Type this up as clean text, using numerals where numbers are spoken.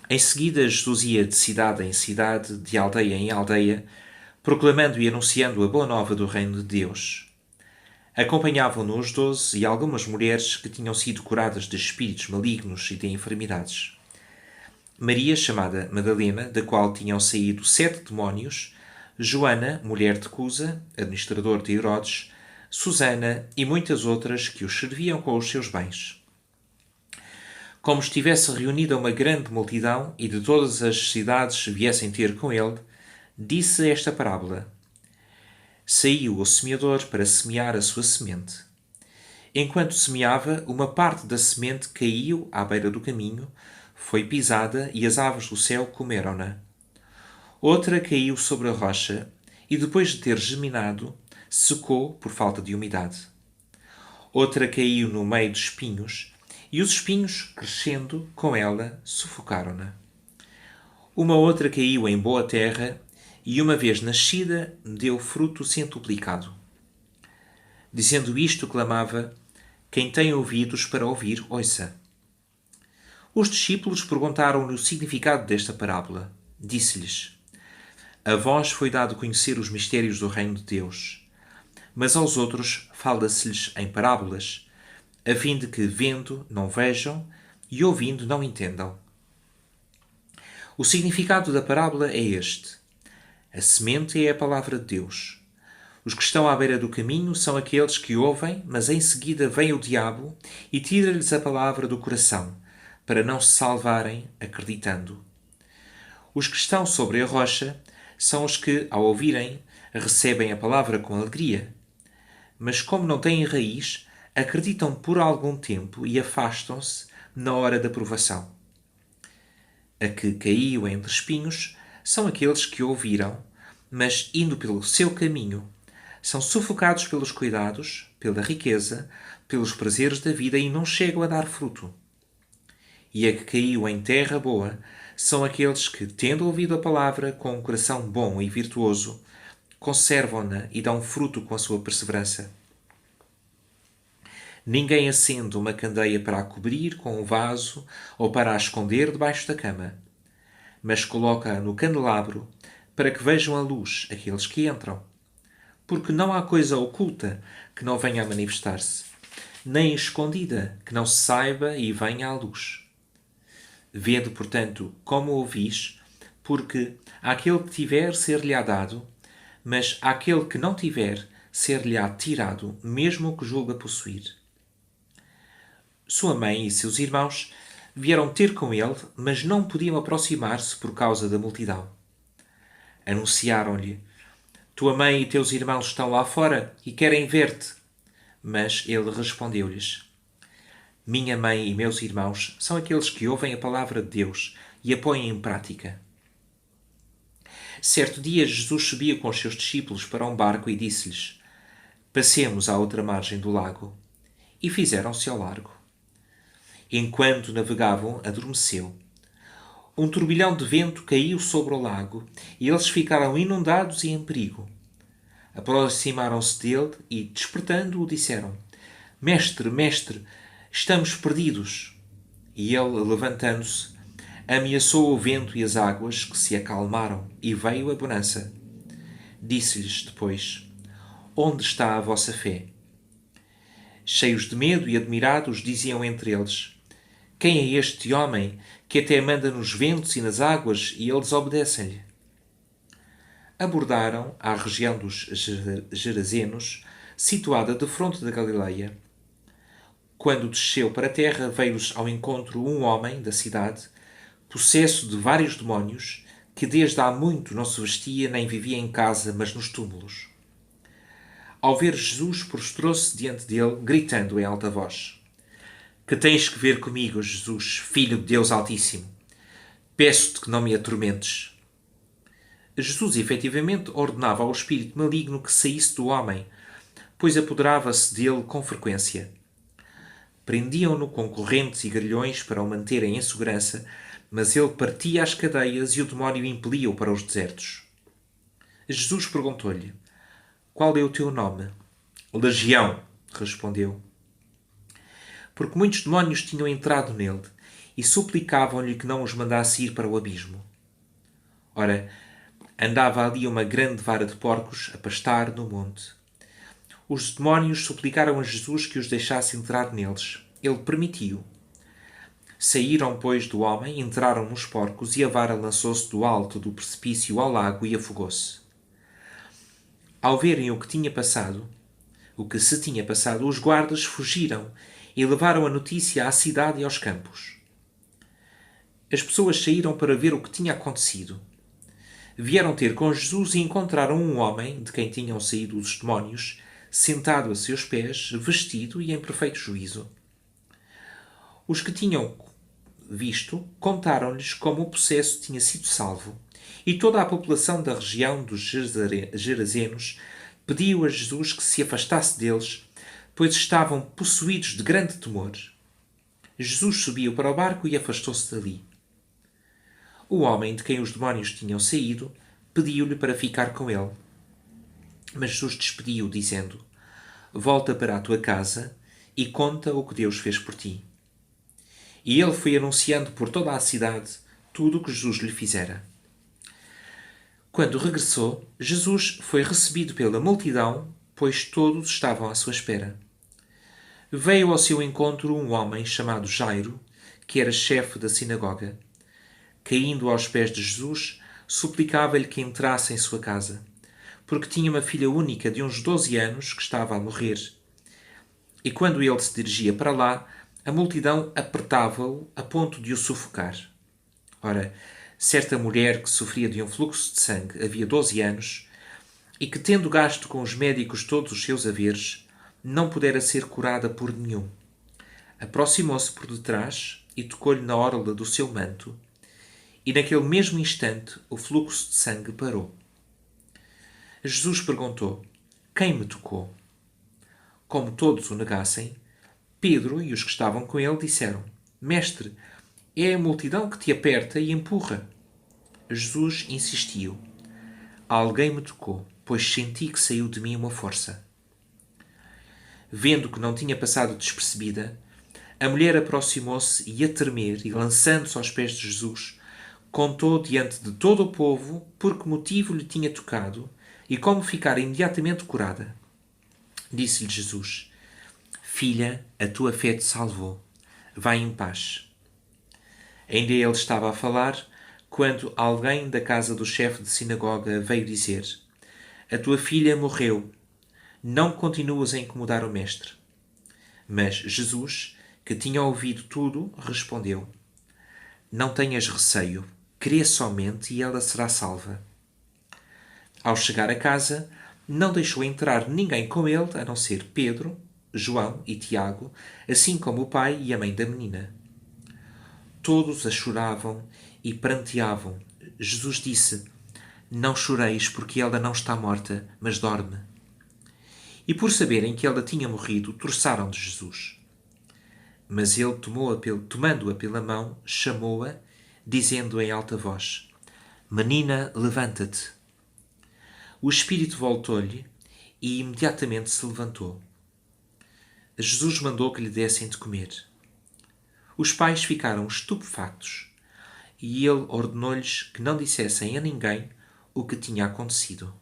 Em seguida, Jesus ia de cidade em cidade, de aldeia em aldeia, proclamando e anunciando a boa nova do reino de Deus. Acompanhavam-no os 12 e algumas mulheres que tinham sido curadas de espíritos malignos e de enfermidades. Maria, chamada Madalena, da qual tinham saído 7 demónios, Joana, mulher de Cusa, administrador de Herodes, Susana e muitas outras que os serviam com os seus bens. Como estivesse reunida uma grande multidão e de todas as cidades viessem ter com ele, disse esta parábola: Saiu o semeador para semear a sua semente. Enquanto semeava, uma parte da semente caiu à beira do caminho, foi pisada e as aves do céu comeram-na. Outra caiu sobre a rocha e, depois de ter germinado, secou por falta de umidade. Outra caiu no meio de espinhos e os espinhos, crescendo com ela, sufocaram-na. Uma outra caiu em boa terra e, uma vez nascida, deu fruto centuplicado. Dizendo isto, clamava: Quem tem ouvidos para ouvir, ouça. Os discípulos perguntaram-lhe o significado desta parábola. Disse-lhes: A vós foi dado conhecer os mistérios do reino de Deus, mas aos outros fala-se-lhes em parábolas, a fim de que, vendo, não vejam e ouvindo, não entendam. O significado da parábola é este: a semente é a palavra de Deus. Os que estão à beira do caminho são aqueles que ouvem, mas em seguida vem o diabo e tira-lhes a palavra do coração, para não se salvarem acreditando. Os que estão sobre a rocha são os que, ao ouvirem, recebem a palavra com alegria. Mas como não têm raiz, acreditam por algum tempo e afastam-se na hora da provação. A que caiu entre espinhos são aqueles que ouviram, mas indo pelo seu caminho, são sufocados pelos cuidados, pela riqueza, pelos prazeres da vida e não chegam a dar fruto. E a que caiu em terra boa são aqueles que, tendo ouvido a palavra com um coração bom e virtuoso, conservam-na e dão fruto com a sua perseverança. Ninguém acende uma candeia para a cobrir com um vaso ou para a esconder debaixo da cama, mas coloca-a no candelabro para que vejam a luz aqueles que entram. Porque não há coisa oculta que não venha a manifestar-se, nem escondida que não se saiba e venha à luz. Vede, portanto, como ouvis, porque àquele que tiver ser-lhe-á dado, mas àquele que não tiver ser-lhe-á tirado, mesmo o que julga possuir. Sua mãe e seus irmãos vieram ter com ele, mas não podiam aproximar-se por causa da multidão. Anunciaram-lhe: Tua mãe e teus irmãos estão lá fora e querem ver-te. Mas ele respondeu-lhes: Minha mãe e meus irmãos são aqueles que ouvem a palavra de Deus e a põem em prática. Certo dia, Jesus subia com os seus discípulos para um barco e disse-lhes: Passemos à outra margem do lago. E fizeram-se ao largo. Enquanto navegavam, adormeceu. Um turbilhão de vento caiu sobre o lago e eles ficaram inundados e em perigo. Aproximaram-se dele e, despertando-o, disseram: Mestre, mestre, estamos perdidos. E ele, levantando-se, ameaçou o vento e as águas, que se acalmaram, e veio a bonança. Disse-lhes depois: Onde está a vossa fé? Cheios de medo e admirados, diziam entre eles: Quem é este homem que até manda nos ventos e nas águas e eles obedecem-lhe? Abordaram à região dos Gerazenos, situada defronte da Galileia. Quando desceu para a terra, veio-lhes ao encontro um homem da cidade, possesso de vários demónios, que desde há muito não se vestia nem vivia em casa, mas nos túmulos. Ao ver Jesus, prostrou-se diante dele, gritando em alta voz: Que tens que ver comigo, Jesus, Filho de Deus Altíssimo? Peço-te que não me atormentes. Jesus, efetivamente, ordenava ao espírito maligno que saísse do homem, pois apoderava-se dele com frequência. Prendiam-no com correntes e grilhões para o manterem em segurança, mas ele partia as cadeias e o demónio impelia-o para os desertos. Jesus perguntou-lhe: Qual é o teu nome? Legião, respondeu. Porque muitos demónios tinham entrado nele, e suplicavam-lhe que não os mandasse ir para o abismo. Ora, andava ali uma grande vara de porcos a pastar no monte. Os demónios suplicaram a Jesus que os deixasse entrar neles. Ele permitiu. Saíram, pois, do homem, entraram nos porcos, e a vara lançou-se do alto do precipício ao lago e afogou-se. Ao verem o que se tinha passado, os guardas fugiram e levaram a notícia à cidade e aos campos. As pessoas saíram para ver o que tinha acontecido. Vieram ter com Jesus e encontraram um homem, de quem tinham saído os demónios, sentado a seus pés, vestido e em perfeito juízo. Os que tinham visto contaram-lhes como o possesso tinha sido salvo, e toda a população da região dos Gerazenos pediu a Jesus que se afastasse deles, pois estavam possuídos de grande temor. Jesus subiu para o barco e afastou-se dali. O homem de quem os demónios tinham saído pediu-lhe para ficar com ele. Mas Jesus despediu, dizendo: Volta para a tua casa e conta o que Deus fez por ti. E ele foi anunciando por toda a cidade tudo o que Jesus lhe fizera. Quando regressou, Jesus foi recebido pela multidão, pois todos estavam à sua espera. Veio ao seu encontro um homem chamado Jairo, que era chefe da sinagoga. Caindo aos pés de Jesus, suplicava-lhe que entrasse em sua casa, porque tinha uma filha única de uns 12 anos que estava a morrer. E quando ele se dirigia para lá, a multidão apertava-o a ponto de o sufocar. Ora, certa mulher que sofria de um fluxo de sangue havia 12 anos e que, tendo gasto com os médicos todos os seus haveres, não pudera ser curada por nenhum. Aproximou-se por detrás e tocou-lhe na orla do seu manto, e naquele mesmo instante o fluxo de sangue parou. Jesus perguntou: Quem me tocou? Como todos o negassem, Pedro e os que estavam com ele disseram: Mestre, é a multidão que te aperta e empurra. Jesus insistiu: Alguém me tocou, pois senti que saiu de mim uma força. Vendo que não tinha passado despercebida, a mulher aproximou-se e, a tremer e lançando-se aos pés de Jesus, contou diante de todo o povo por que motivo lhe tinha tocado e como ficara imediatamente curada. Disse-lhe Jesus: Filha, a tua fé te salvou. Vai em paz. Ainda ele estava a falar, quando alguém da casa do chefe de sinagoga veio dizer: A tua filha morreu. Não continuas a incomodar o mestre. Mas Jesus, que tinha ouvido tudo, respondeu: Não tenhas receio. Crê somente e ela será salva. Ao chegar a casa, não deixou entrar ninguém com ele, a não ser Pedro, João e Tiago, assim como o pai e a mãe da menina. Todos a choravam e pranteavam. Jesus disse: Não choreis, porque ela não está morta, mas dorme. E por saberem que ela tinha morrido, troçaram de Jesus. Mas ele, tomando-a pela mão, chamou-a, dizendo em alta voz: Menina, levanta-te. O espírito voltou-lhe e imediatamente se levantou. Jesus mandou que lhe dessem de comer. Os pais ficaram estupefactos e ele ordenou-lhes que não dissessem a ninguém o que tinha acontecido.